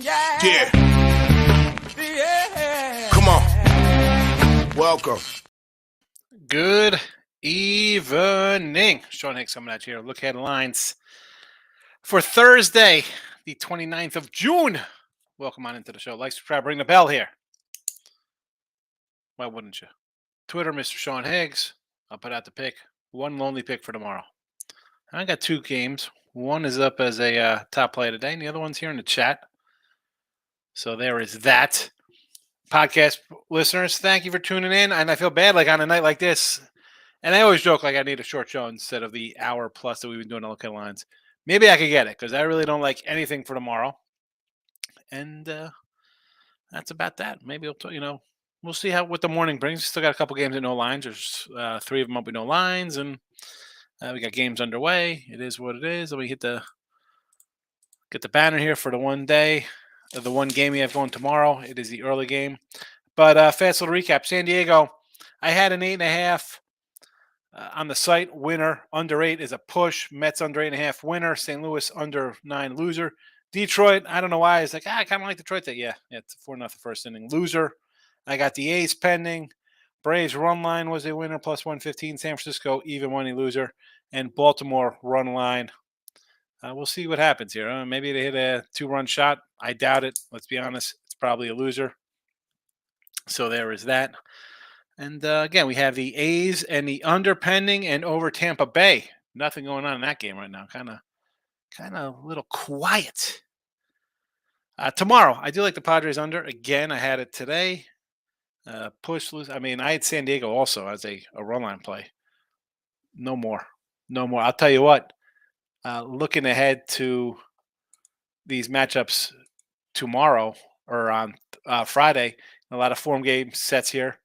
Yeah. Come on. Welcome. Good evening. Sean Hicks coming at you here. Look headlines for Thursday, the 29th of June. Welcome on into the show. Like, subscribe, ring the bell here. Why wouldn't you? Twitter, Mr. Sean Higgs. I'll put out the pick. One lonely pick for tomorrow. I got two games. One is up as a top play today, and the other one's here in the chat. So there is that. Podcast listeners, thank you for tuning in. And I feel bad, like on a night like this. And I always joke like I need a short show instead of the hour plus that we've been doing on Look Headlines. Maybe I could get it because I really don't like anything for tomorrow. And that's about that. Maybe we'll see what the morning brings. Still got a couple games at no lines. There's three of them up with no lines, and we got games underway. It is what it is. Let me get the banner here for the one day, the one game we have going tomorrow. It is the early game. But fast little recap. San Diego, I had an 8.5. On the site, winner under 8 is a push. Mets under 8.5 winner. St. Louis under 9 loser. Detroit, I don't know why. It's like, I kind of like Detroit. Yeah, it's 4-0 first inning loser. I got the A's pending. Braves run line was a winner plus 115. San Francisco even money loser. And Baltimore run line. We'll see what happens here. Maybe they hit a 2-run shot. I doubt it. Let's be honest. It's probably a loser. So there is that. And again, we have the A's and the under pending and over Tampa Bay. Nothing going on in that game right now. Kind of a little quiet. Tomorrow, I do like the Padres under. Again, I had it today. Push lose. I mean, I had San Diego also as a run line play. No more. I'll tell you what. Looking ahead to these matchups tomorrow or on Friday, a lot of form game sets here.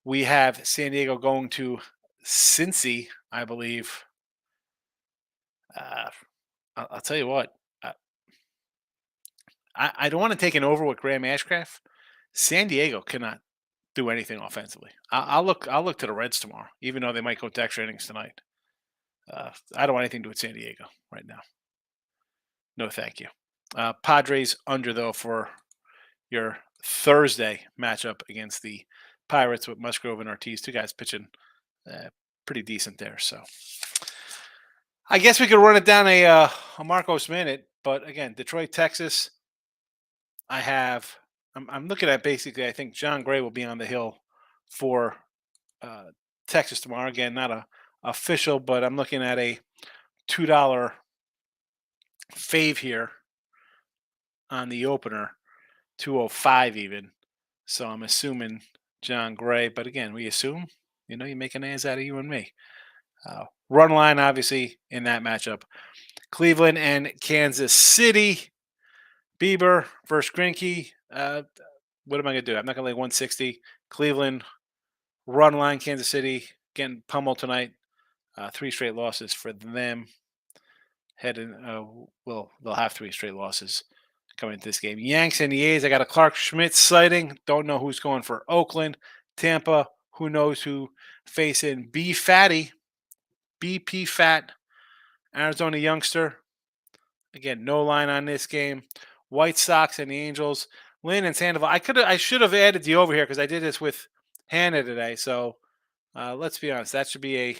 We have San Diego going to Cincy, I believe. I'll tell you what. I don't want to take an over with Graham Ashcraft. San Diego cannot do anything offensively. I'll look to the Reds tomorrow, even though they might go to extra innings tonight. I don't want anything to do with San Diego right now. No, thank you. Padres under, though, for your Thursday matchup against the Pirates with Musgrove and Ortiz. Two guys pitching pretty decent there. So I guess we could run it down a Marcos minute. But again, Detroit, Texas. I'm looking at basically, I think John Gray will be on the hill for Texas tomorrow. Again, not a official, but I'm looking at a $2 fave here on the opener, 205 even. So I'm assuming John Gray. But again, we assume, you make an ass out of you and me. Run line, obviously, in that matchup. Cleveland and Kansas City. Bieber versus Greinke. What am I going to do? I'm not going to lay 160. Cleveland, run line, Kansas City, getting pummeled tonight. 3 straight losses for them. They'll have 3 straight losses coming into this game. Yanks and the A's. I got a Clark Schmidt sighting. Don't know who's going for Oakland. Tampa, who knows who facing BP Fat, Arizona youngster. Again, no line on this game. White Sox and the Angels. Lynn and Sandoval. I should have added the over here because I did this with Hannah today. So let's be honest. That should be a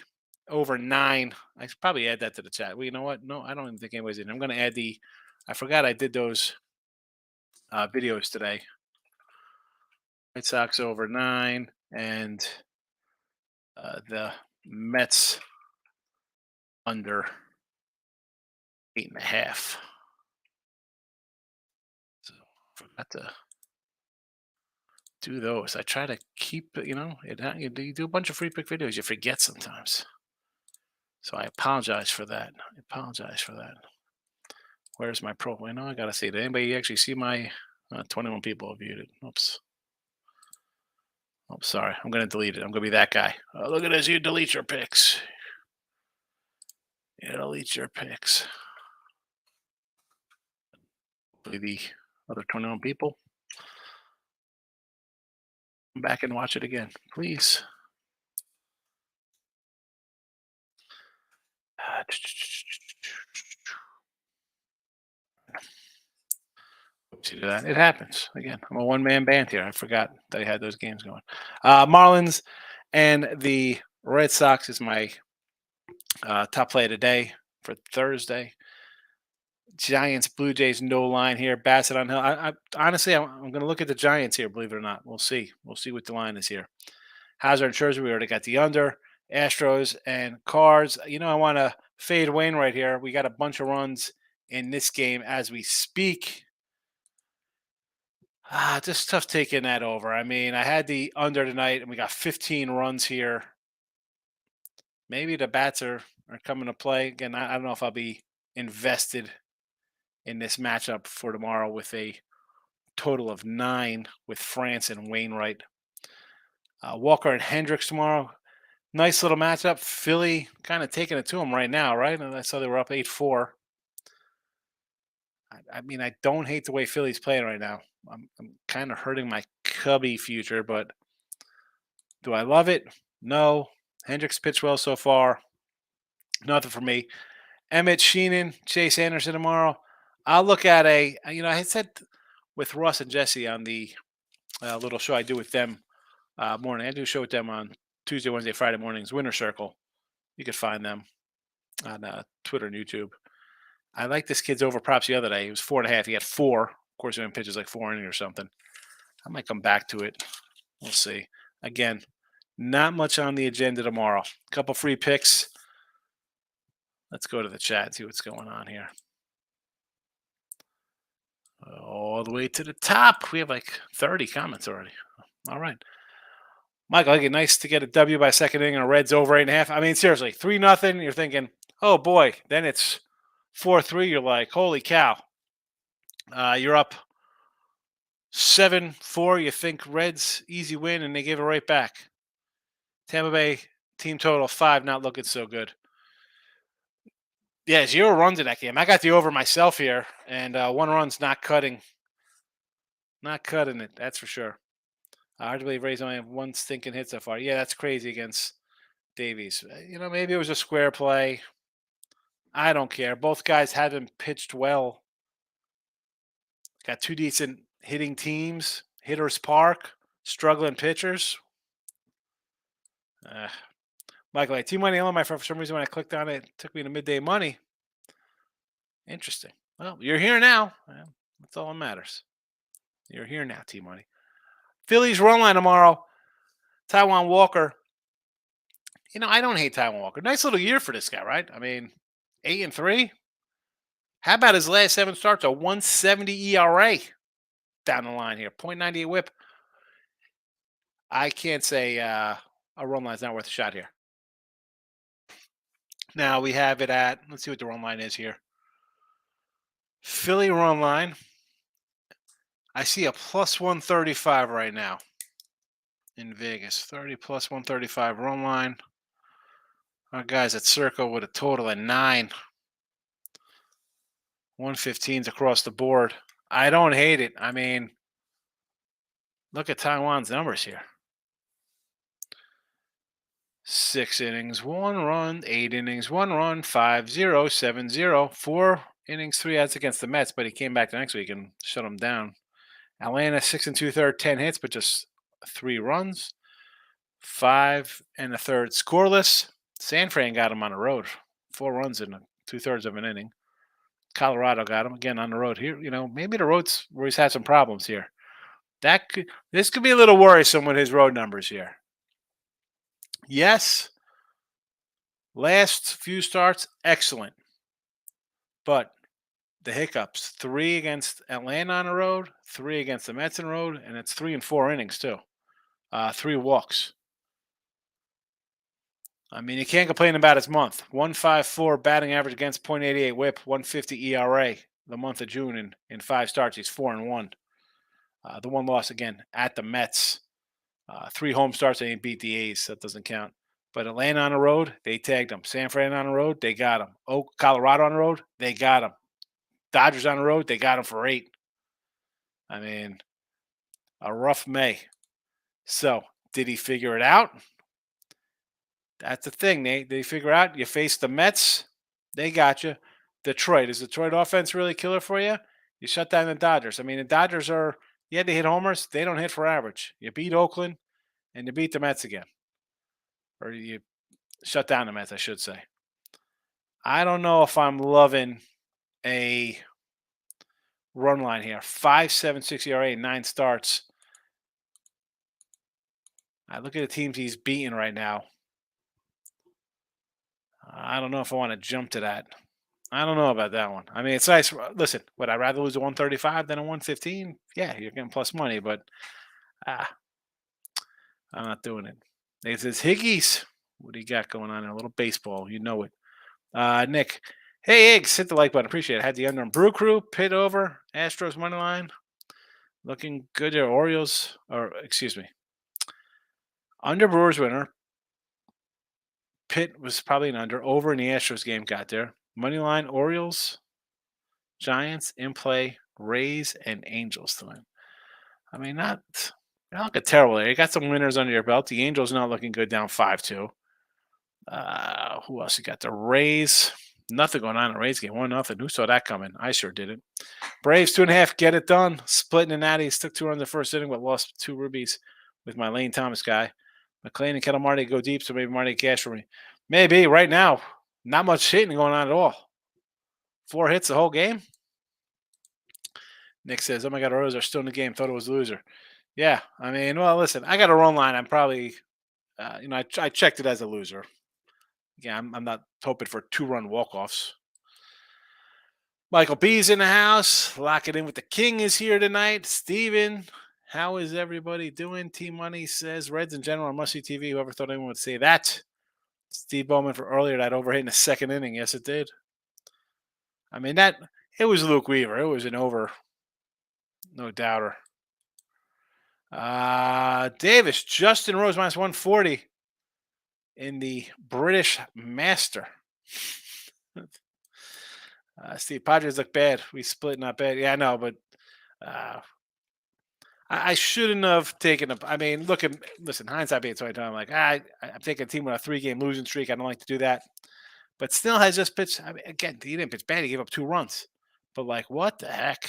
over 9. I should probably add that to the chat. Well, you know what? No, I don't even think anybody's in. I'm going to add I forgot I did those videos today. White Sox over 9 and the Mets under 8.5. So forgot to do those. I try to keep it, you do a bunch of free pick videos, you forget sometimes. So I apologize for that. Where's my profile? I gotta see. Did anybody actually see my 21 people have viewed it? Oops. Oh, sorry. I'm gonna delete it. I'm gonna be that guy. Oh, look at this. You delete your picks. The other 21 people. Come back and watch it again, please. to do that. It happens. Again, I'm a one-man band here. I forgot that I had those games going. Marlins and the Red Sox is my top play of the day for Thursday. Giants, Blue Jays, no line here. Bassett on Hill. I honestly, I'm going to look at the Giants here. Believe it or not, we'll see. We'll see what the line is here. Hauser and Scherzer, we already got the under. Astros and Cards. I want to fade Wayne right here. We got a bunch of runs in this game as we speak. Just tough taking that over. I mean, I had the under tonight, and we got 15 runs here. Maybe the bats are coming to play. Again, I don't know if I'll be invested in this matchup for tomorrow with a total of 9 with France and Wainwright. Walker and Hendricks tomorrow. Nice little matchup. Philly kind of taking it to them right now, right? And I saw they were up 8-4. I mean, I don't hate the way Philly's playing right now. I'm kind of hurting my Cubby future, but do I love it? No. Hendricks pitched well so far. Nothing for me. Emmett Sheenan, Chase Anderson tomorrow. I'll look at I had said with Russ and Jesse on the little show I do with them morning. I do a show with them on Tuesday, Wednesday, Friday mornings, Winter Circle. You could find them on Twitter and YouTube. I like this kid's over props the other day. He was 4.5. He had 4. Of course, he pitches like 4 innings or something. I might come back to it. We'll see. Again, not much on the agenda tomorrow. A couple free picks. Let's go to the chat and see what's going on here. All the way to the top. We have like 30 comments already. All right. Michael, I think it's nice to get a W by second inning and a Reds over 8.5. I mean, seriously, 3-0. You're thinking, oh boy. Then it's 4-3. You're like, holy cow. You're up 7-4. You think Reds easy win, and they gave it right back. Tampa Bay team total 5, not looking so good. Yeah, 0 runs in that game. I got the over myself here, and 1 run's not cutting. Not cutting it, that's for sure. Hard to believe Rays only have 1 stinking hit so far. Yeah, that's crazy against Davies. Maybe it was a square play. I don't care. Both guys haven't pitched well. Got 2 decent hitting teams. Hitters Park, struggling pitchers. Michael, T Money on my phone. For some reason, when I clicked on it, it took me to midday money. Interesting. Well, you're here now. That's all that matters. You're here now, T Money. Phillies run line tomorrow. Taijuan Walker. I don't hate Taijuan Walker. Nice little year for this guy, right? I mean, 8-3. How about his last 7 starts? A 1.70 ERA down the line here. 0.98 WHIP. I can't say a run line's not worth a shot here. Now we have it at, let's see what the run line is here. Philly run line. I see a plus 135 right now in Vegas. 30 plus 135 run line. Our guys at Circle with a total of 9. 115s across the board. I don't hate it. I mean, look at Taijuan's numbers here. 6 innings, 1 run, 8 innings, 1 run, 5-0, 7-0, 4 innings, 3 outs against the Mets, but he came back the next week and shut them down. Atlanta 6 2/3, 10 hits, but just 3 runs, 5 1/3 scoreless. San Fran got him on the road, 4 runs in 2/3 of an inning. Colorado got him again on the road here. Maybe the road's where he's had some problems here. This could be a little worrisome with his road numbers here. Yes, last few starts, excellent. But the hiccups, 3 against Atlanta on the road, 3 against the Mets on the road, and it's 3 and 4 innings too. 3 walks. I mean, you can't complain about his month. 1.54 batting average against 0.88 WHIP, 1.50 ERA the month of June in 5 starts. He's 4-1. The 1 loss again at the Mets. 3 home starts, they beat the A's. That doesn't count. But Atlanta on the road, they tagged him. San Fran on the road, they got him. Colorado on the road, they got him. Dodgers on the road, they got him for 8. I mean, a rough May. So, did he figure it out? That's the thing. They figure out you face the Mets, they got you. Detroit. Is Detroit offense really killer for you? You shut down the Dodgers. I mean, the Dodgers are, you had to hit homers. They don't hit for average. You beat Oakland and you beat the Mets again. Or you shut down the Mets, I should say. I don't know if I'm loving a run line here. 5.76 ERA, 9 starts. I look at the teams he's beating right now. I don't know if I want to jump to that. I don't know about that one. I mean, it's nice. Listen, would I rather lose a 135 than a 115? Yeah, you're getting plus money, but ah, I'm not doing it. It says Higgies. What do you got going on there? A little baseball. You know it. Nick. Hey, Eggs. Hit the like button. Appreciate it. Had the under on Brew Crew. Pit over. Astros money line. Looking good there. Orioles. Or, excuse me. Under Brewers winner. Pitt was probably an under. Over in the Astros game got there. Money line. Orioles. Giants in play. Rays and Angels tonight. I mean, not looking terrible there. You got some winners under your belt. The Angels not looking good, down 5-2. Who else you got? The Rays. Nothing going on in the Rays game. 1-0. Who saw that coming? I sure didn't. Braves 2.5. Get it done. Splitting the Natties. Took 2 runs in the first inning, but lost 2 rubies with my Lane Thomas guy. McLean and Kettle Marty go deep, so maybe Marty cash for me. Maybe right now. Not much hitting going on at all. 4 hits the whole game. Nick says, "Oh my God, Orioles are still in the game. Thought it was a loser." Yeah, I mean, well, listen, I got a run line. I'm probably, I checked it as a loser. Yeah, I'm not hoping for 2-run walk-offs. Michael B's in the house. Lock it in with the King is here tonight. Steven, how is everybody doing? Team Money says Reds in general on must-see TV. Whoever thought anyone would say that? Steve Bowman for earlier, that overhit in the second inning. Yes, it did. I mean, it was Luke Weaver. It was an over, no doubter. Davis, Justin Rose minus 140 in the British Master. Steve, Padres look bad. We split, not bad. Yeah, I know, but I shouldn't have taken a. I mean, listen, hindsight being 2020. I'm like, I'm taking a team with a 3-game losing streak. I don't like to do that. But still has just pitched. I mean, again, he didn't pitch bad. He gave up 2 runs. But like, what the heck?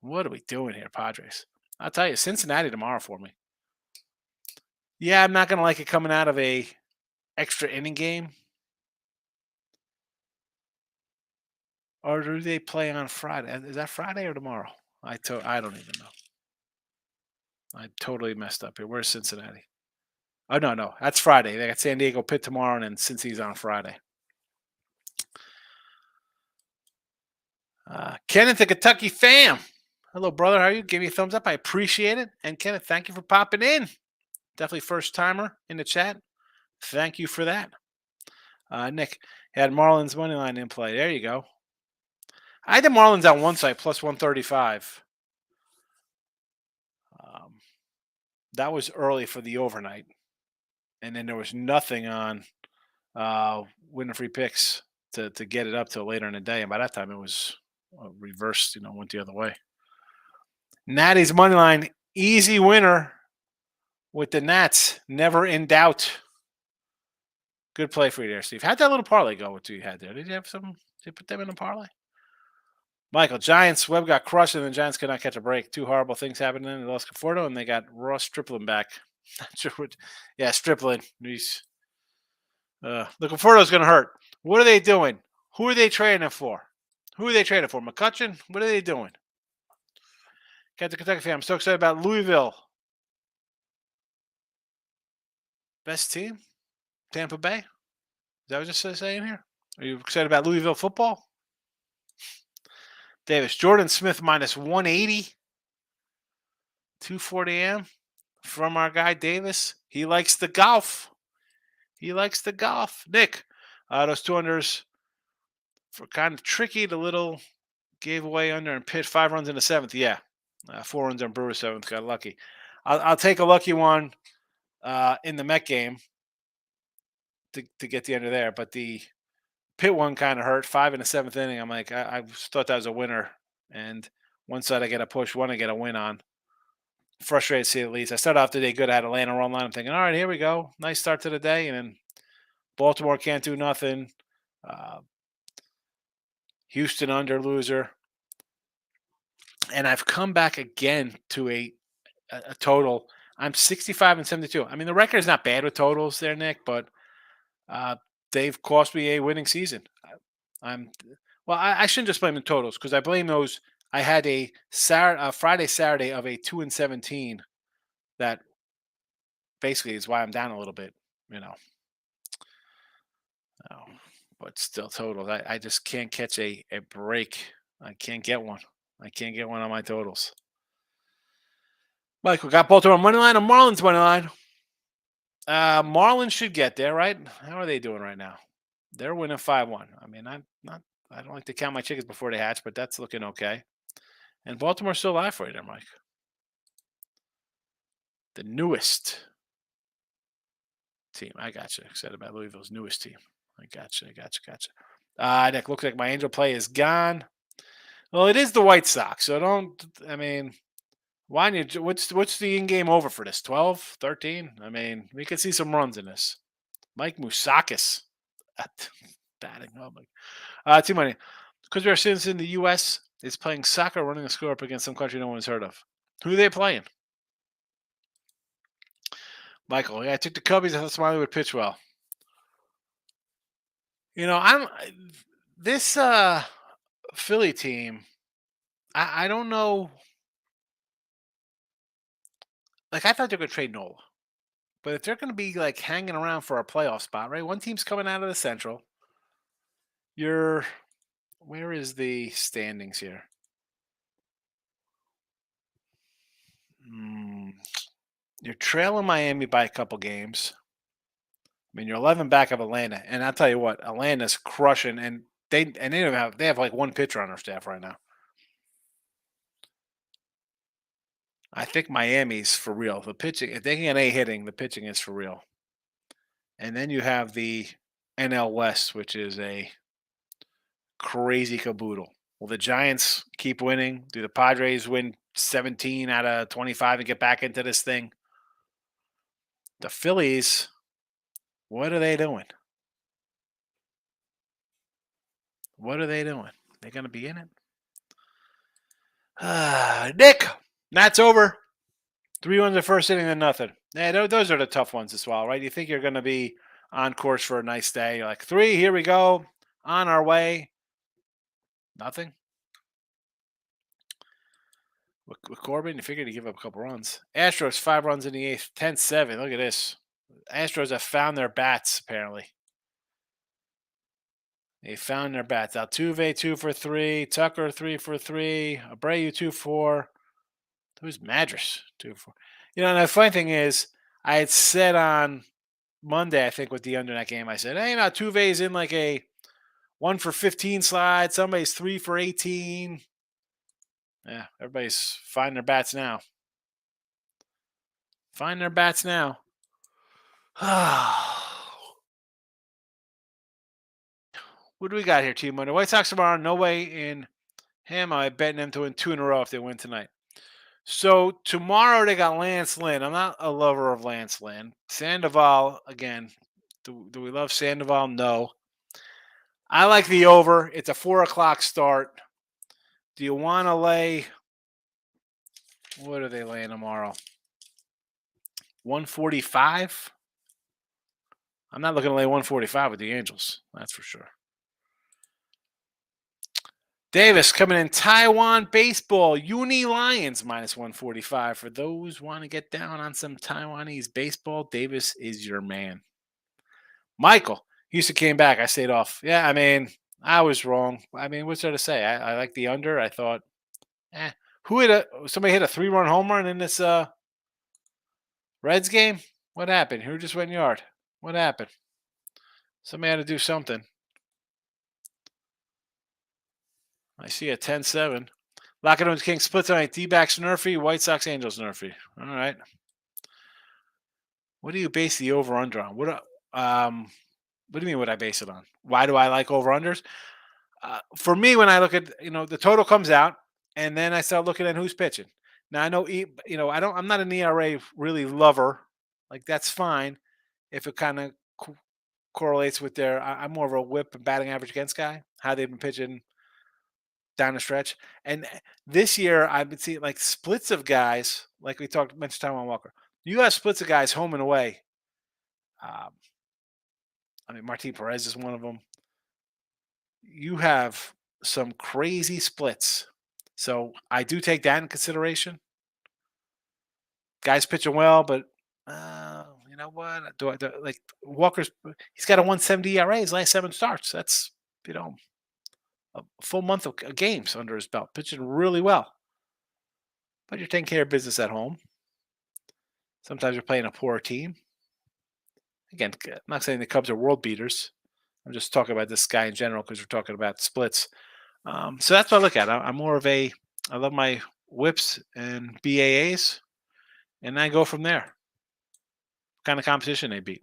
What are we doing here, Padres? I'll tell you, Cincinnati tomorrow for me. Yeah, I'm not going to like it coming out of a extra inning game. Or do they play on Friday? Is that Friday or tomorrow? I don't even know. I totally messed up here. Where's Cincinnati? Oh, no. That's Friday. They got San Diego Pitt tomorrow, and then Cincy's on Friday. Kenneth, the Kentucky fam. Hello, brother. How are you? Give me a thumbs up. I appreciate it. And Kenneth, thank you for popping in. Definitely first timer in the chat. Thank you for that. Nick had Marlins money line in play. There you go. I had the Marlins on one side plus 135. That was early for the overnight. And then there was nothing on winning free picks to get it up till later in the day. And by that time, it was reversed, went the other way. Natty's money line, easy winner with the Nats. Never in doubt. Good play for you there, Steve. How'd that little parlay go with you had there? Did you have some? Did you put them in a parlay? Michael, Giants, Webb got crushed, and the Giants could not catch a break. 2 horrible things happened. Then they lost Conforto, and they got Ross Stripling back. Not sure what. Yeah, Stripling. He's. The Conforto's going to hurt. What are they doing? Who are they trading for? McCutcheon? What are they doing? Got the Kentucky fan. I'm so excited about Louisville. Best team? Tampa Bay? Is that what you're saying here? Are you excited about Louisville football? Davis, Jordan Smith minus 180. 2:40 a.m. from our guy Davis. He likes the golf. Nick, those 2 unders were kind of tricky. The little gave away under and Pitt 5 runs in the 7th. Yeah. 4 runs on Brewers 7th. Got lucky. I'll take a lucky one in the Met game to get the under there. But the Pitt one kind of hurt. 5 in the 7th inning. I'm like, I thought that was a winner. And one side I get a push, one I get a win on. Frustrated to see at least. I started off the day good. I had a Atlanta run line. I'm thinking, all right, here we go. Nice start to the day. And then Baltimore can't do nothing. Houston under loser. and I've come back again to a total. I'm 65 and 72. I mean, the record is not bad with totals there, Nick, but uh, they've cost me a winning season. I'm well. I shouldn't just blame the totals because I blame those. I had a Friday Saturday of a 2 and 17 that basically is why I'm down a little bit. You know, oh, but still totals. I just can't catch a break. I can't get one. I can't get one on my totals. Michael got Baltimore money line or Marlins money line. Marlins should get there, right? How are they doing right now? They're winning 5-1. I mean, I'm not. I don't like to count my chickens before they hatch, but that's looking okay. And Baltimore's still alive for you there, Mike. The newest team. I got you. Excited about Louisville's newest team. I got you. I got you. Got you. Nick, looks like my angel play is gone. Well, it is the White Sox, so don't. I mean, why don't you? What's the in-game over for this? 12, 13? I mean, we could see some runs in this. Mike Mousakis batting. Oh my. Too many. Because we are citizens in the U.S. is playing soccer, running a score up against some country no one's heard of. Who are they playing? Michael. Yeah, I took the Cubbies. I thought Smiley would pitch well. You know, I'm this Philly team. I don't know. Like I thought they were going to trade Nola, but if they're going to be like hanging around for a playoff spot, right? One team's coming out of the Central. You're where is the standings here? Hmm, you're trailing Miami by a couple games. I mean, you're 11 back of Atlanta, and I'll tell you what, Atlanta's crushing, and they have like one pitcher on their staff right now. I think Miami's for real. The pitching, if they can get a hitting, the pitching is for real. And then you have the NL West, which is a crazy caboodle. Will the Giants keep winning? Do the Padres win 17 out of 25 and get back into this thing? The Phillies, what are they doing? What are they doing? They're going to be in it? Nick, that's over. 3 runs the first inning and nothing. Yeah, those are the tough ones as well, right? You think you're going to be on course for a nice day. You're like, 3, here we go. On our way. Nothing. With Corbin, you figured he'd give up a couple runs. Astros, 5 runs in the 8th. 10-7. Look at this. Astros have found their bats, apparently. They found their bats. Altuve, 2 for 3. Tucker, 3 for 3. Abreu, 2 for. Who's Madras? 2 for. You know, and the funny thing is, I had said on Monday, I think, with the under that game, I said, hey, you know, Altuve's in like a 1 for 15 slide. Somebody's 3 for 18. Yeah, everybody's finding their bats now. Find their bats now. What do we got here, Team Monday? White Sox tomorrow. No way in him. I'm betting them to win 2 in a row if they win tonight. So tomorrow they got Lance Lynn. I'm not a lover of Lance Lynn. Sandoval, again. Do we love Sandoval? No. I like the over. It's a 4 o'clock start. Do you want to lay? What are they laying tomorrow? 145? I'm not looking to lay 145 with the Angels. That's for sure. Davis coming in Taiwan baseball. Uni Lions minus 145. For those want to get down on some Taiwanese baseball, Davis is your man. Michael Houston came back. I stayed off. Yeah, I mean, I was wrong. I mean, what's there to say? I like the under. I thought, somebody hit a 3-run home run in this Reds game? What happened? Who just went yard? What happened? Somebody had to do something. I see a 10-7. Lockett King split tonight. D-backs Nerfy, White Sox Angels Nerfy. All right. What do you base the over-under on? What do you mean what I base it on? Why do I like over-unders? For me, when I look at, the total comes out, and then I start looking at who's pitching. Now, I know, I'm not an ERA really lover. Like, that's fine if it kind of correlates with I'm more of a whip and batting average against guy, how they've been pitching down the stretch. And this year, I've been seeing like splits of guys, like we mentioned Taiwan Walker. You have splits of guys home and away. Um, I mean, Martin Perez is one of them. You have some crazy splits. So I do take that in consideration. Guys pitching well, but you know what? Like Walker's? He's got a 170 ERA his last 7 starts. That's you know a full month of games under his belt, pitching really well. But you're taking care of business at home. Sometimes you're playing a poor team. Again, I'm not saying the Cubs are world beaters. I'm just talking about this guy in general because we're talking about splits. So that's what I look at. I'm more of a. I love my whips and BAAs, and I go from there. What kind of competition they beat.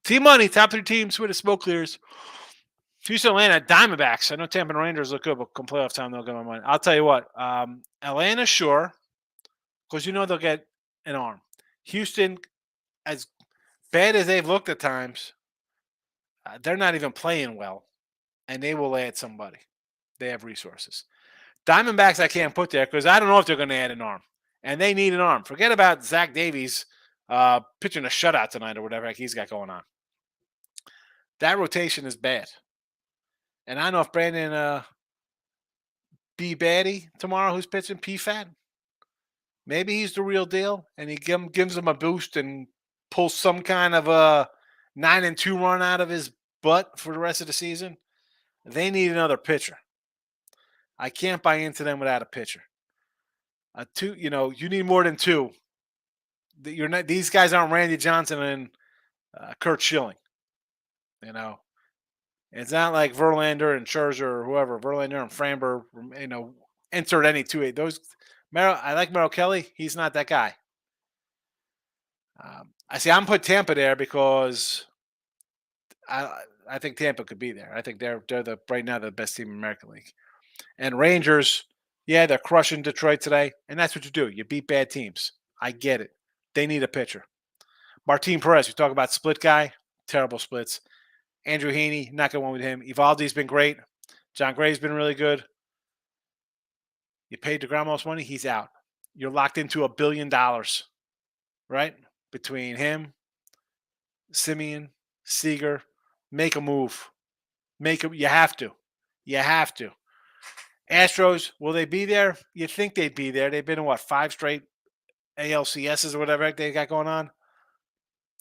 Team money, top 3 teams with the smoke clears. Houston, Atlanta, Diamondbacks. I know Tampa and Rangers look good, but come playoff time, they'll get my money. I'll tell you what. Atlanta, sure, because you know they'll get an arm. Houston, as bad as they've looked at times, they're not even playing well, and they will add somebody. They have resources. Diamondbacks, I can't put there because I don't know if they're going to add an arm, and they need an arm. Forget about Zach Davies pitching a shutout tonight or whatever he's got going on. That rotation is bad. And I don't know if Brandon B. Batty tomorrow, who's pitching PFAT, maybe he's the real deal, and he gives him a boost and pulls some kind of a 9-2 run out of his butt for the rest of the season. They need another pitcher. I can't buy into them without a pitcher. You need more than 2. You're not; these guys aren't Randy Johnson and Kurt Schilling. It's not like Verlander and Scherzer or whoever. Verlander and Framber, entered any 2-8. I like Merrill Kelly. He's not that guy. I'm put Tampa there because I think Tampa could be there. I think they're right now the best team in the American League. And Rangers, yeah, they're crushing Detroit today, and that's what you do. You beat bad teams. I get it. They need a pitcher. Martin Perez, we talk about split guy, terrible splits. Andrew Heaney, not going to win with him. Evaldi's been great. John Gray's been really good. You paid DeGrom most money, he's out. You're locked into $1 billion, right? Between him, Simeon, Seager. Make a move. You have to. You have to. Astros, will they be there? You think they'd be there. They've been in, 5 straight ALCSs or whatever they got going on.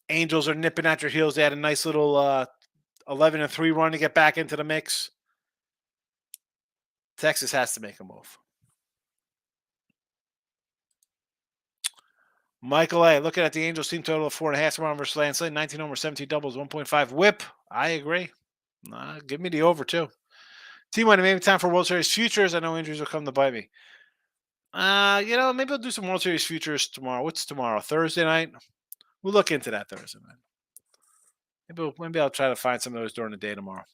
Angels are nipping at your heels. They had a nice little 11-3 run to get back into the mix. Texas has to make a move. Michael A. Looking at the Angels team total of 4.5 tomorrow versus Lance Lynn, 19 homers, 17 doubles, 1.5 whip. I agree. Give me the over too. Team money, maybe time for World Series futures. I know injuries will come to bite me. Maybe I'll do some World Series futures tomorrow. What's tomorrow? Thursday night? We'll look into that Thursday night. Maybe I'll try to find some of those during the day tomorrow.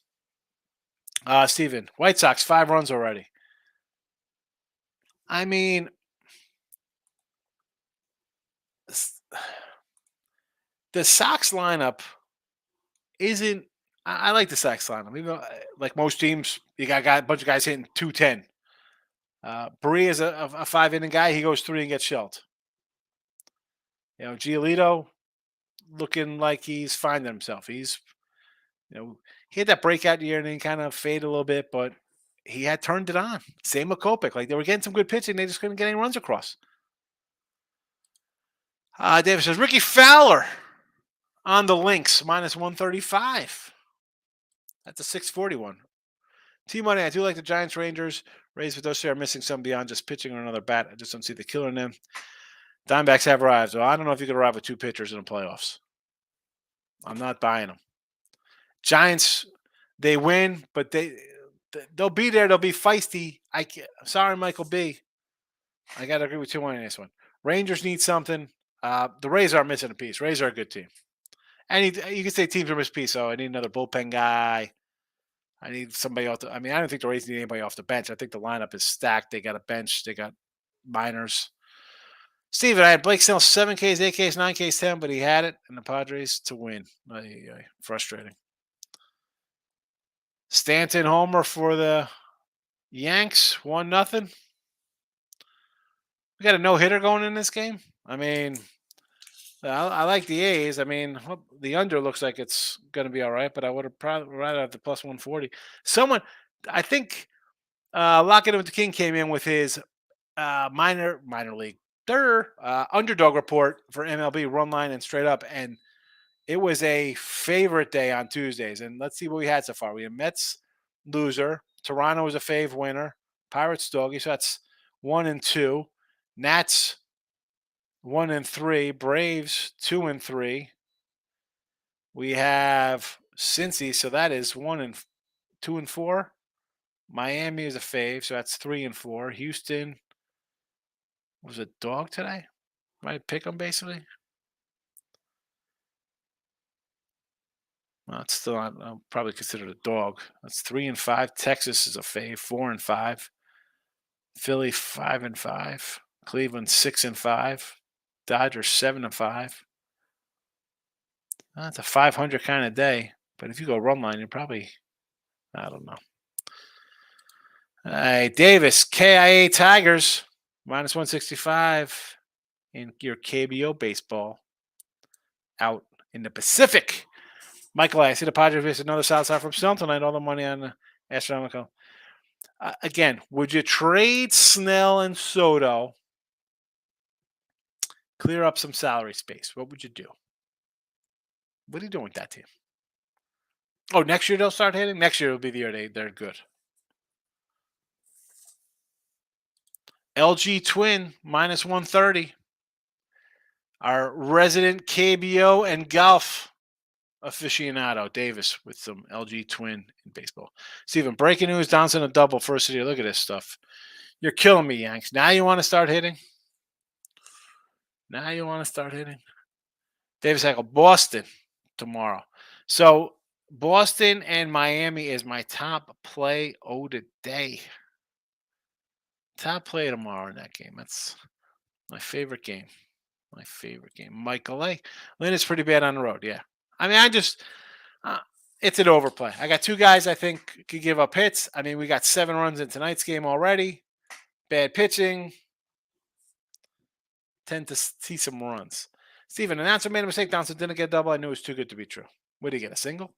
Steven, White Sox, 5 runs already. I mean, the Sox lineup isn't. I like the Sox lineup. Even though, like most teams, you got a bunch of guys hitting 210. Berea is a 5-inning guy. He goes 3 and gets shelled. Giolito looking like he's finding himself. He's, he had that breakout year and then kind of faded a little bit, but he had turned it on. Same with Kopech. Like they were getting some good pitching. They just couldn't get any runs across. David says, Ricky Fowler on the Lynx, minus 135. That's a 641. T-Money, I do like the Giants, Rangers. Rays with those two are missing some beyond just pitching or another bat. I just don't see the killer in them. Diamondbacks have arrived. So I don't know if you could arrive with 2 pitchers in the playoffs. I'm not buying them. Giants, they win, but they'll be there. They'll be feisty. Sorry, Michael B. I got to agree with 2-1 in this one. Rangers need something. The Rays are missing a piece. Rays are a good team. You can say teams are missing a piece. So I need another bullpen guy. I need somebody off I don't think the Rays need anybody off the bench. I think the lineup is stacked. They got a bench. They got minors. Steven, I had Blake Snell 7 Ks, 8 Ks, 9 Ks, 10, but he had it, and the Padres to win. Frustrating. Stanton homer for the Yanks 1-0. We got a no-hitter going in this game. I mean, I like the A's. I mean, the under looks like it's going to be all right, but I would have probably rather have the plus 140. Someone, I think, Lockett with the King came in with his minor league underdog report for MLB run line and straight up, and it was a favorite day on Tuesdays. And let's see what we had so far. We had Mets loser, Toronto was a fave winner, Pirates doggy, so that's 1-2, Nats 1-3, Braves 2-3. We have Cincy, so that is 2-4. Miami is a fave, so that's 3-4. Houston was a dog today. Might pick them basically. Well, it's still I'll probably consider it a dog. That's 3-5. Texas is a fave, 4-5. Philly 5-5. Cleveland 6-5. Dodgers 7-5. That's a 500 kind of day. But if you go run line, you're probably, I don't know. All right, Davis, KIA Tigers, minus 165 in your KBO baseball out in the Pacific. Michael, I see the Padres face another South Side from Snell tonight. All the money on astronomical. Again, would you trade Snell and Soto, clear up some salary space? What would you do? What are you doing with that team? Oh, next year they'll start hitting? Next year will be the year they're good. LG Twin, minus 130. Our resident KBO and golf aficionado, Davis, with some LG Twin in baseball. Steven, breaking news, Donaldson a double first of the year. Look at this stuff. You're killing me, Yanks. Now you want to start hitting? Davis Hackle, Boston tomorrow. So Boston and Miami is my top play the day. Top play tomorrow in that game. That's my favorite game. Michael A. Lynn is pretty bad on the road. Yeah. I mean, it's an overplay. I got two guys I think could give up hits. I mean, we got 7 runs in tonight's game already. Bad pitching. Tend to see some runs. Steven, announcer made a mistake. Downson didn't get a double. I knew it was too good to be true. What did he get? A single?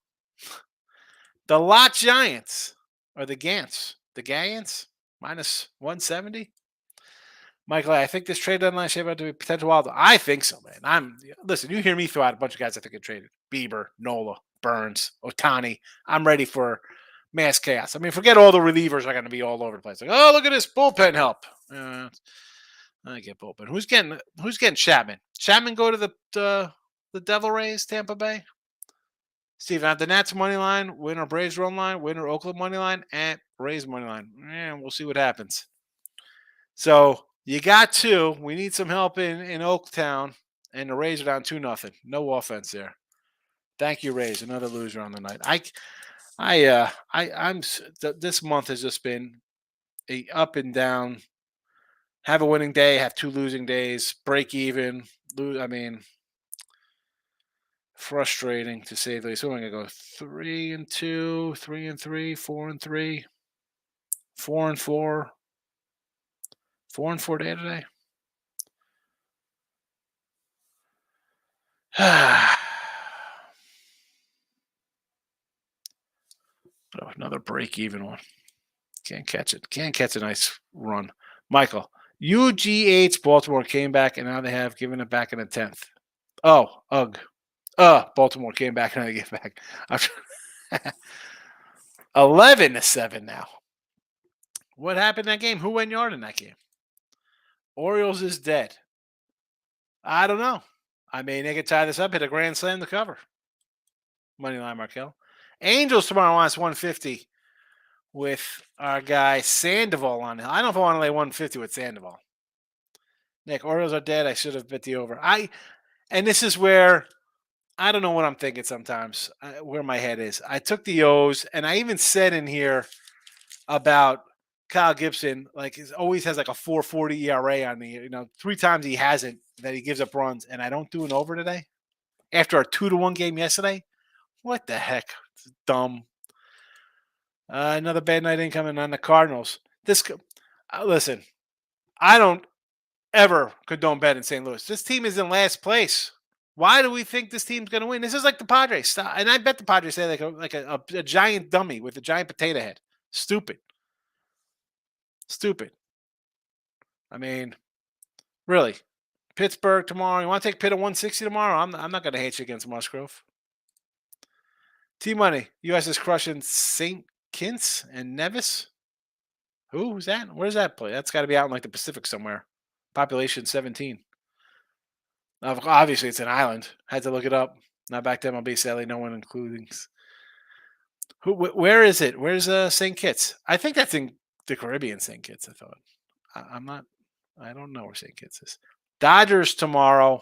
The Lot Giants or the Gants. The Giants minus 170. Michael, I think this trade deadline is shaping up to be potential wild. I think so, man. Listen. You hear me throw out a bunch of guys I think get traded: Bieber, Nola, Burns, Otani. I'm ready for mass chaos. I mean, forget all the relievers are going to be all over the place. Like, oh, look at this bullpen help. I get bullpen. Who's getting Chapman? Chapman go to the Devil Rays, Tampa Bay. Steve, at the Nats money line, winner Braves run line, winner Oakland money line, and Rays money line. We'll see what happens. So you got 2. We need some help in Oaktown, and the Rays are down 2-0. No offense there. Thank you, Rays. Another loser on the night. This month has just been a up and down. Have a winning day, have 2 losing days, break even. I mean, frustrating to say the least. So I'm going to go 3-2, 3-3, 4-3, 4-4, 4-4 day today. Another break-even one. Can't catch it. Can't catch a nice run. Michael, UGH Baltimore came back, and now they have given it back in the 10th. Oh, ugh. Baltimore came back, and they get back. 11-7 now. What happened in that game? Who went yard in that game? Orioles is dead. I don't know. I mean, they could tie this up, hit a grand slam to cover. Moneyline Markel. Angels tomorrow wants 150 with our guy Sandoval on it. I don't know if I want to lay 150 with Sandoval. Nick, Orioles are dead. I should have bet the over. And this is where I don't know what I'm thinking sometimes, where my head is. I took the O's, and I even said in here about Kyle Gibson, like he always has like a 4.40 ERA on me. 3 times he hasn't that he gives up runs, and I don't do an over today. After our 2-1 game yesterday, what the heck? It's dumb. Another bad night incoming on the Cardinals. Listen, I don't ever condone bet in St. Louis. This team is in last place. Why do we think this team's going to win? This is like the Padres. And I bet the Padres say like a giant dummy with a giant potato head. Stupid. Stupid. I mean, really. Pittsburgh tomorrow. You want to take Pitt at 160 tomorrow? I'm not going to hate you against Musgrove. T-Money. U.S. is crushing St. Kitts and Nevis. Who's that? Where's that play? That's got to be out in like the Pacific somewhere. Population 17. Obviously, it's an island. Had to look it up. Not back to MLB, sadly, no one including. Where is it? Where's St. Kitts? I think that's in the Caribbean, St. Kitts, I thought. I'm not, I don't know where St. Kitts is. Dodgers tomorrow.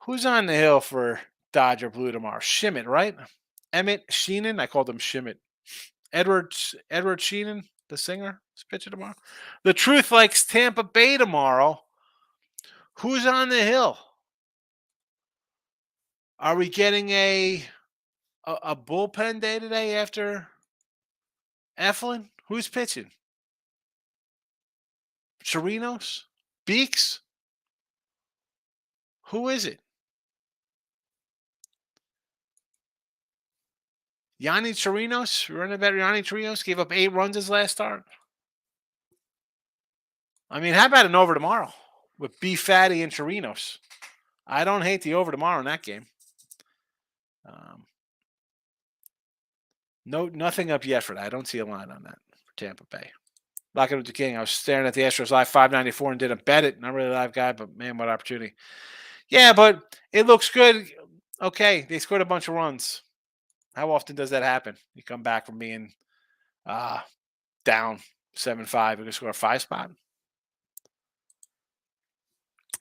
Who's on the hill for Dodger Blue tomorrow? Schmidt, right? Emmett Sheenan. I called him Schmidt. Edward Sheenan, the singer, is pitching tomorrow. The Truth likes Tampa Bay tomorrow. Who's on the hill? Are we getting a bullpen day today after Eflin? Who's pitching? Chirinos? Beeks? Who is it? Yanni Chirinos? Running about Yanni Chirinos? Gave up 8 runs his last start. I mean, how about an over tomorrow with B. Fatty and Chirinos? I don't hate the over tomorrow in that game. Nothing up yet for that. I don't see a line on that for Tampa Bay. Locking with the King. I was staring at the Astros live 594 and didn't bet it. Not really a live guy, but man, what opportunity. Yeah, but it looks good. Okay, they scored a bunch of runs. How often does that happen? You come back from being down 7-5, you're going to score a 5 spot.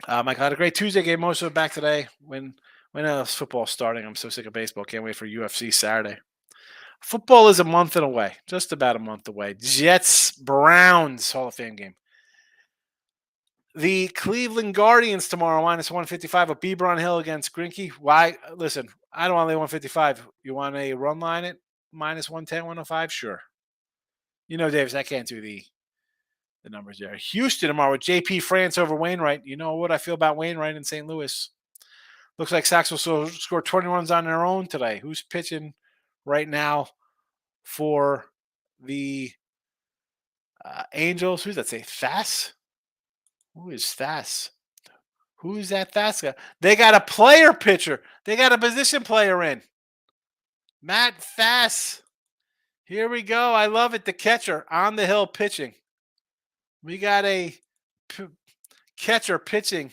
Michael had a great Tuesday game. Most of it back today. When else football starting? I'm so sick of baseball. Can't wait for UFC Saturday. Football is a month away, just about a month away. Jets Browns Hall of Fame game. The Cleveland Guardians tomorrow minus 155 of Beebron Hill against Grinke. Why? Listen, I don't want to lay 155. You want a run line at minus 110, 105? Sure. You know, Davis, I can't do the numbers there. Houston tomorrow with JP France over Wainwright. You know what I feel about Wainwright in St. Louis. Looks like Sox will score 20 runs on their own today. Who's pitching right now for the Angels? Who's that say? Thass? Who is Thass? Who's that Thass guy? They got a player pitcher. They got a position player in. Matt Thass. Here we go. I love it. The catcher on the hill pitching. We got a catcher pitching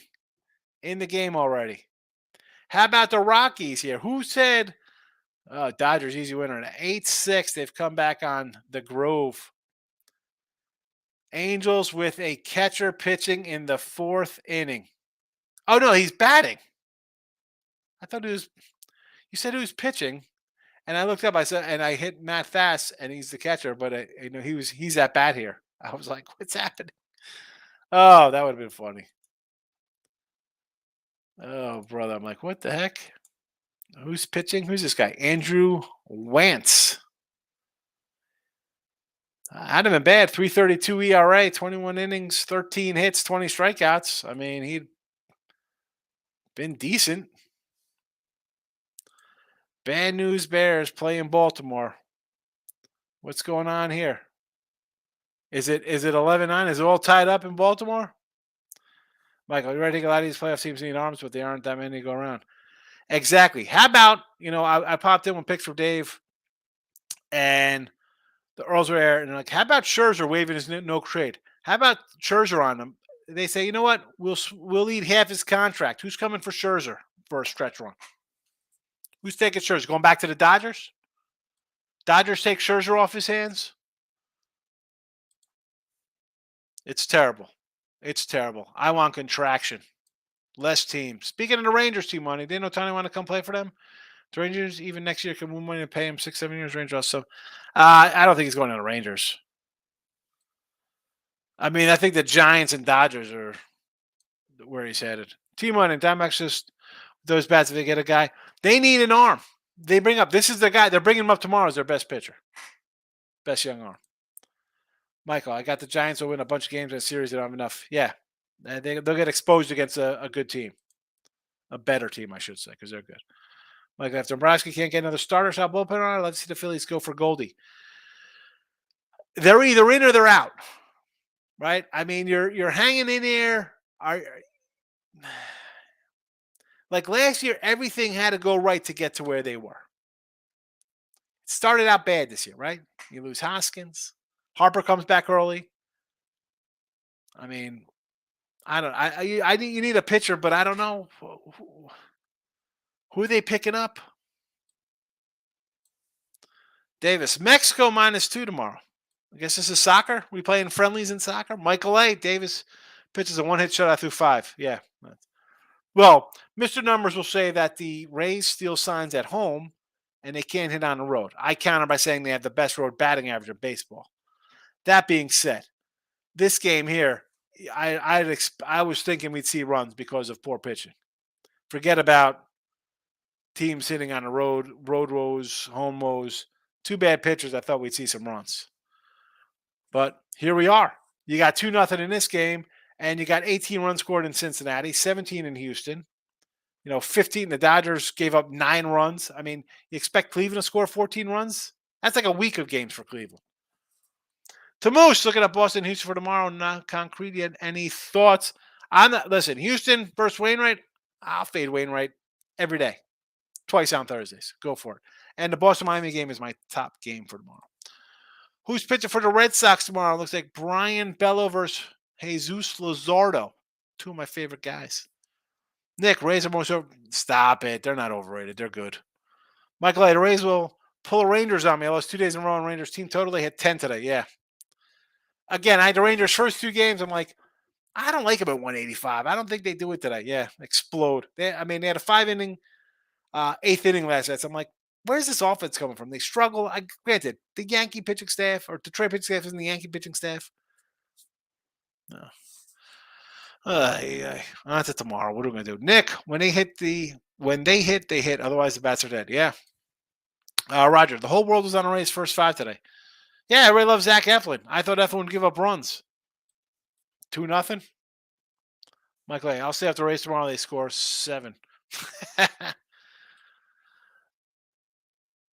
in the game already. How about the Rockies here? Who said Dodgers easy winner? 8-6. They've come back on the Grove. Angels with a catcher pitching in the 4th inning. Oh, no, he's batting. I thought you said he was pitching. And I looked up, and I hit Matt Thass, and he's the catcher, but he's at bat here. I was like, what's happening? Oh, that would have been funny. Oh, brother. I'm like, what the heck? Who's pitching? Who's this guy? Andrew Wantz. Hadn't been bad. 3.32 ERA, 21 innings, 13 hits, 20 strikeouts. I mean, he'd been decent. Bad news Bears play in Baltimore. What's going on here? Is it 11-9? Is it all tied up in Baltimore? Michael, you ready to take a lot of these playoff teams need arms, but they aren't that many to go around. Exactly. How about, I popped in with picks for Dave, and the Earls were there, and like, how about Scherzer waiving his no trade? How about Scherzer on them? They say, you know what? We'll eat half his contract. Who's coming for Scherzer for a stretch run? Who's taking Scherzer? Going back to the Dodgers? Dodgers take Scherzer off his hands? It's terrible. It's terrible. I want contraction. Less teams. Speaking of the Rangers team money, didn't Otani want to come play for them? The Rangers, even next year, can win money and pay him 6-7 years Rangers. So I don't think he's going to the Rangers. I mean, I think the Giants and Dodgers are where he's headed. Team money, Diamondbacks just those bats, if they get a guy, they need an arm. They bring up, this is the guy, they're bringing him up tomorrow as their best pitcher. Best young arm. Michael, I got the Giants will win a bunch of games in a series. They don't have enough. Yeah, they'll get exposed against a good team, a better team, I should say, because they're good. Michael, if Dombrowski can't get another starter shot bullpen on, let's see the Phillies go for Goldie. They're either in or they're out, right? I mean, you're hanging in there. Like last year, everything had to go right to get to where they were. It started out bad this year, right? You lose Hoskins. Harper comes back early. I mean, I don't. I think you need a pitcher, but I don't know who are they picking up. Davis, Mexico -2 tomorrow. I guess this is soccer. We playing friendlies in soccer. Michael A. Davis pitches a one-hit shutout through 5. Yeah. Well, Mr. Numbers will say that the Rays steal signs at home and they can't hit on the road. I counter by saying they have the best road batting average in baseball. That being said, this game here, I was thinking we'd see runs because of poor pitching. Forget about teams hitting on the road woes, home woes. Two bad pitchers. I thought we'd see some runs. But here we are. You got 2-0 in this game, and you got 18 runs scored in Cincinnati, 17 in Houston. 15. The Dodgers gave up 9 runs. I mean, you expect Cleveland to score 14 runs? That's like a week of games for Cleveland. To Moose, looking at Boston, Houston for tomorrow. Not concrete yet. Any thoughts? Listen, Houston versus Wainwright. I'll fade Wainwright every day. Twice on Thursdays. Go for it. And the Boston-Miami game is my top game for tomorrow. Who's pitching for the Red Sox tomorrow? Looks like Brian Bello versus Jesus Luzardo. 2 of my favorite guys. Nick, Rays are most over. Stop it. They're not overrated. They're good. Michael A. The Rays will pull the Rangers on me. I lost 2 days in a row on Rangers team total. They hit 10 today. Yeah. Again, I had the Rangers first 2 games. I'm like, I don't like them at 185. I don't think they do it today. Yeah. Explode. They had a 5-inning, 8th inning last night. So I'm like, where's this offense coming from? They struggle. Granted, the Yankee pitching staff or Detroit pitching staff isn't the Yankee pitching staff. No. On to tomorrow. What are we gonna do? Nick, when they hit, they hit. Otherwise, the bats are dead. Yeah. Roger, the whole world was on a Rays first 5 today. Yeah, I really love Zach Eflin. I thought Eflin would give up runs. 2-0. Michael A. I'll say after the race tomorrow they score 7.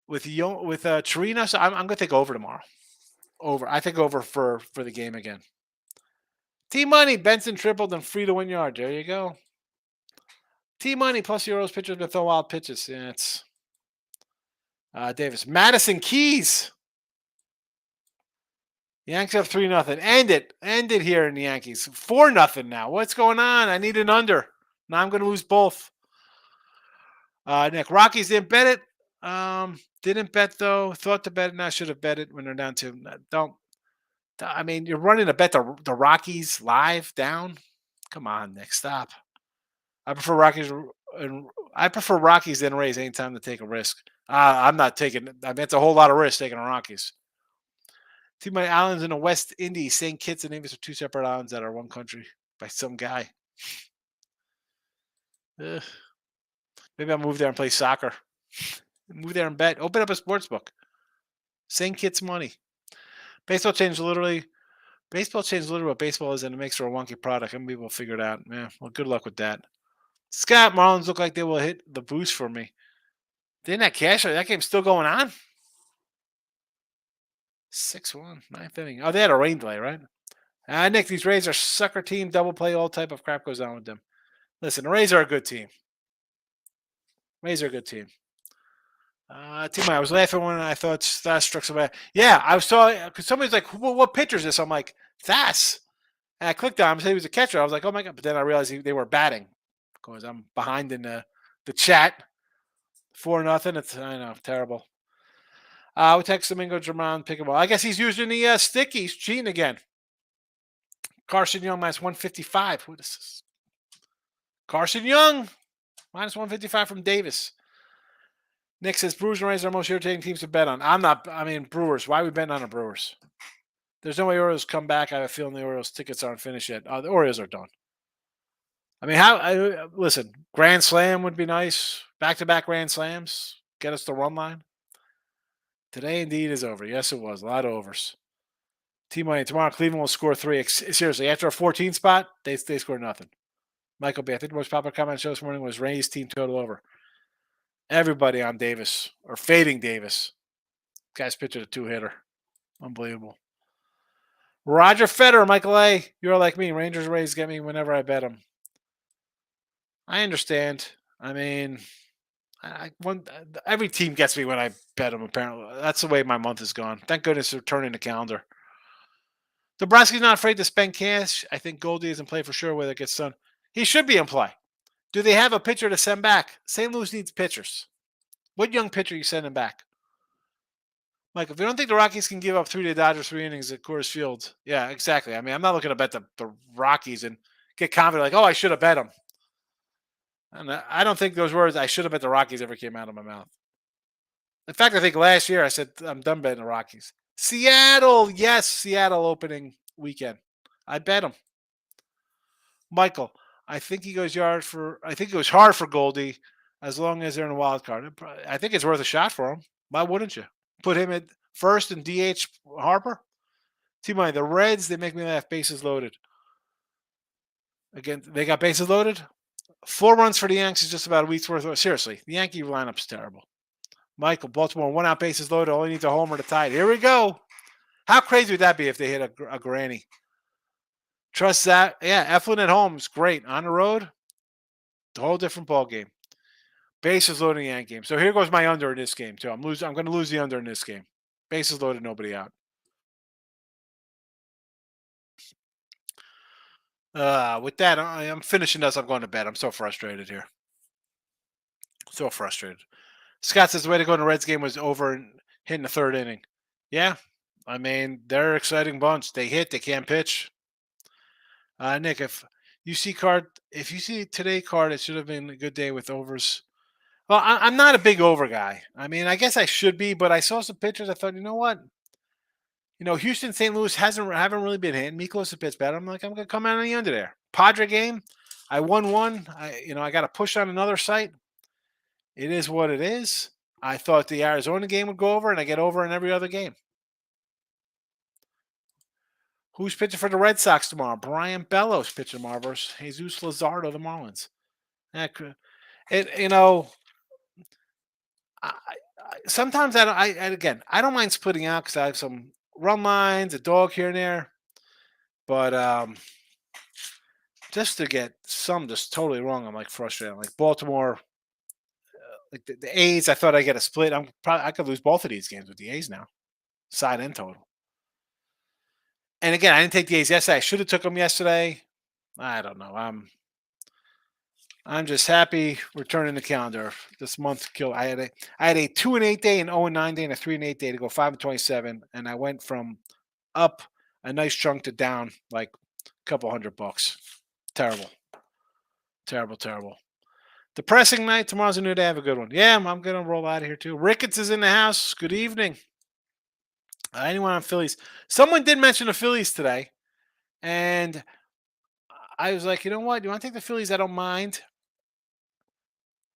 with Chirino, so I'm gonna take over tomorrow. Over. I think over for the game again. T-Money, Benson tripled and free to win yard. There you go. T-Money plus Euros pitchers been throwing wild pitches. Yeah, it's Davis. Madison Keys. Yanks up 3-0. End it here in the Yankees. 4-0 now. What's going on? I need an under. Now I'm going to lose both. Nick, Rockies didn't bet it. Didn't bet though. Thought to bet it. Now should have bet it when they're down 2. Don't. I mean, you're running to bet the Rockies live down. Come on, Nick. Stop. I prefer Rockies than Rays anytime to take a risk. I'm not taking. I mean, it's a whole lot of risk taking the Rockies. Too many islands in the West Indies. St. Kitts and Nevis are 2 separate islands that are one country by some guy. Ugh. Maybe I'll move there and play soccer. Move there and bet. Open up a sports book. St. Kitts money. Baseball changed literally what baseball is, and it makes for a wonky product. And maybe we'll figure it out. Yeah, well, good luck with that. Scott, Marlins look like they will hit the boost for me. Didn't that cash? That game's still going on? 6-1, 9th inning. Oh, they had a rain delay, right? Nick, these Rays are sucker team, double play, all type of crap goes on with them. Listen, the Rays are a good team. I was laughing when I thought Thas struck somebody. Yeah, I saw because somebody's like, "What pitcher is this?" I'm like, Thas. And I clicked on him, said he was a catcher. I was like, "Oh my god!" But then I realized they were batting because I'm behind in the chat. 4-0. I know, terrible. We text Domingo German, pick him up. I guess he's using the stick. He's cheating again. Carson Young -155. Who is this? Carson Young -155 from Davis. Nick says Brewers and Rays are the most irritating teams to bet on. I'm not. I mean, Brewers. Why are we betting on the Brewers? There's no way Orioles come back. I have a feeling the Orioles tickets aren't finished yet. The Orioles are done. I mean, listen, Grand Slam would be nice. Back-to-back Grand Slams. Get us the run line. Today indeed is over. Yes, it was. A lot of overs. T-Money, tomorrow Cleveland will score 3. Seriously, after a 14 spot, they score nothing. Michael B., I think the most popular comment on the show this morning was Rays team total over. Everybody on Davis, or fading Davis. Guy's pitching a 2-hitter. Unbelievable. Roger Federer, Michael A., you're like me. Rangers Rays get me whenever I bet them. I understand. I mean, every team gets me when I bet them, apparently. That's the way my month is gone. Thank goodness they're turning the calendar. Dombrowski's not afraid to spend cash. I think Goldie is in play for sure, whether it gets done. He should be in play. Do they have a pitcher to send back? St. Louis needs pitchers. What young pitcher are you sending back? Mike, if you don't think the Rockies can give up 3 to the Dodgers 3 innings at Coors Field, yeah, exactly. I mean, I'm not looking to bet the Rockies and get confident like, oh, I should have bet them. And I don't think those words, I should have bet the Rockies, ever came out of my mouth. In fact, I think last year I said, I'm done betting the Rockies. Seattle, yes, Seattle opening weekend. I bet them. Michael, I think he goes hard for Goldie as long as they're in a wild card. I think it's worth a shot for him. Why wouldn't you? Put him at first and DH Harper? T-Money, the Reds, they make me laugh. Bases loaded. Again, they got bases loaded. 4 runs for the Yanks is just about a week's worth. Seriously, the Yankee lineup's terrible. Michael, Baltimore, 1 out bases loaded. Only needs a homer to tie it. Here we go. How crazy would that be if they hit a granny? Trust that. Yeah, Eflin at home is great. On the road, a whole different ball game. Bases loaded in the Yankee game. So here goes my under in this game too. I'm going to lose the under in this game. Bases loaded, nobody out. With that, I'm finishing this. I'm going to bed. I'm so frustrated here. So frustrated. Scott says the way to go in the Reds game was over and hitting the 3rd inning. Yeah, I mean, they're an exciting bunch. They hit, they can't pitch. Nick, if you see today card, it should have been a good day with overs. Well, I'm not a big over guy. I mean, I guess I should be, but I saw some pictures. I thought, you know what? Houston, St. Louis haven't really been hitting. Miklos a bit better. I'm like, I'm gonna come out on the under there. Padre game, I won one. I got to push on another site. It is what it is. I thought the Arizona game would go over, and I get over in every other game. Who's pitching for the Red Sox tomorrow? Brian Bellows pitching tomorrow versus Jesus Luzardo, the Marlins. Sometimes I don't mind splitting out because I have some run lines, a dog here and there, but just to get some just totally wrong, I'm like frustrated. I'm like Baltimore, like the A's. I thought I'd get a split. I could lose both of these games with the A's now, side and total. And again, I didn't take the A's yesterday. I should have took them yesterday. I don't know. I'm just happy we're turning the calendar. This month killed. I had a 2-8 day, an 0-9 day, and a 3-8 day to go 5-27, and I went from up a nice chunk to down like a couple $100. Terrible, terrible, terrible. Depressing night. Tomorrow's a new day. Have a good one. Yeah, I'm gonna roll out of here too. Ricketts is in the house. Good evening. Anyone on Phillies? Someone did mention the Phillies today, and I was like, you know what? You want to take the Phillies? I don't mind.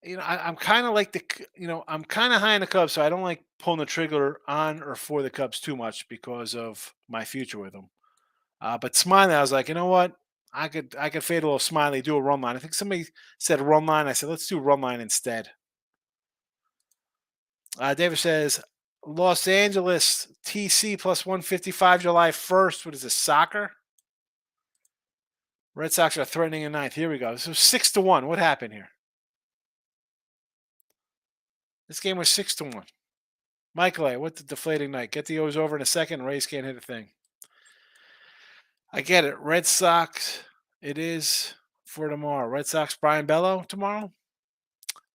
I'm kind of like I'm kind of high on the Cubs, so I don't like pulling the trigger on or for the Cubs too much because of my future with them. But Smiley, I was like, you know what? I could fade a little Smiley, do a run line. I think somebody said run line. I said, let's do run line instead. David says, Los Angeles TC plus 155 July 1st. What is this, soccer? Red Sox are threatening in 9th. Here we go. This was 6-1. What happened here? This game was 6-1. Michael A., what's the deflating night? Get the O's over in a second. Rays can't hit a thing. I get it. Red Sox, it is for tomorrow. Red Sox, Brian Bello tomorrow.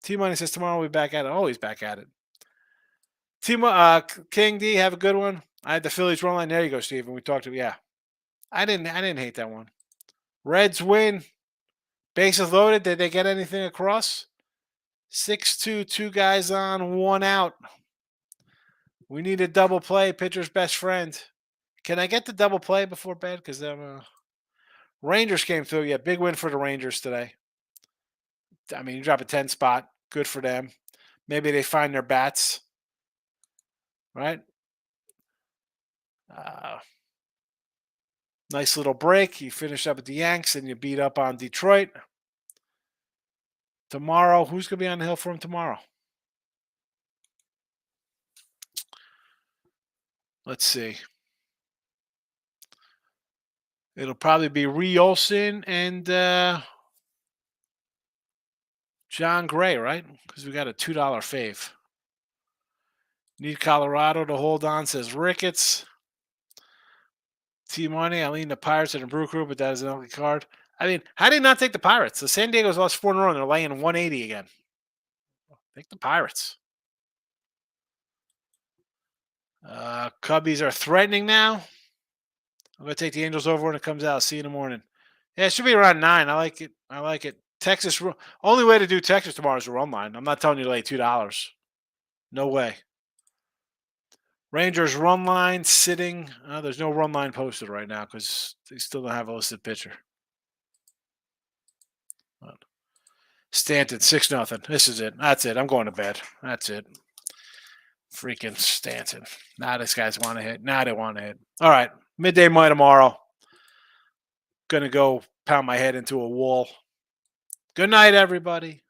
T-Money says tomorrow we'll be back at it. Always back at it. King D, have a good one. I had the Phillies run line. There you go, Steven. We talked to yeah. I didn't hate that one. Reds win. Bases loaded. Did they get anything across? 6-2, 2 guys on, 1 out. We need a double play. Pitcher's best friend. Can I get the double play before bed? Because Rangers came through. Yeah, big win for the Rangers today. I mean, you drop a 10 spot. Good for them. Maybe they find their bats. right? Nice little break. You finish up at the Yanks and you beat up on Detroit. Tomorrow, who's going to be on the hill for him tomorrow? Let's see. It'll probably be Ree Olson and John Gray, right? Because we got a $2 fave. Need Colorado to hold on, says Ricketts. T-Money, I lean the Pirates and the Brew Crew, but that is an ugly card. I mean, how did not take the Pirates? The San Diego's lost 4 in a row, and they're laying 180 again. Take the Pirates. Cubbies are threatening now. I'm going to take the Angels over when it comes out. See you in the morning. Yeah, it should be around 9. I like it. I like it. Texas, only way to do Texas tomorrow is to run line. I'm not telling you to lay $2. No way. Rangers run line sitting. There's no run line posted right now because they still don't have a listed pitcher. Stanton 6-0. This is it. That's it. I'm going to bed. That's it. Freaking Stanton. Now these guys want to hit. Now they want to hit. All right. Midday Money tomorrow. Gonna go pound my head into a wall. Good night, everybody.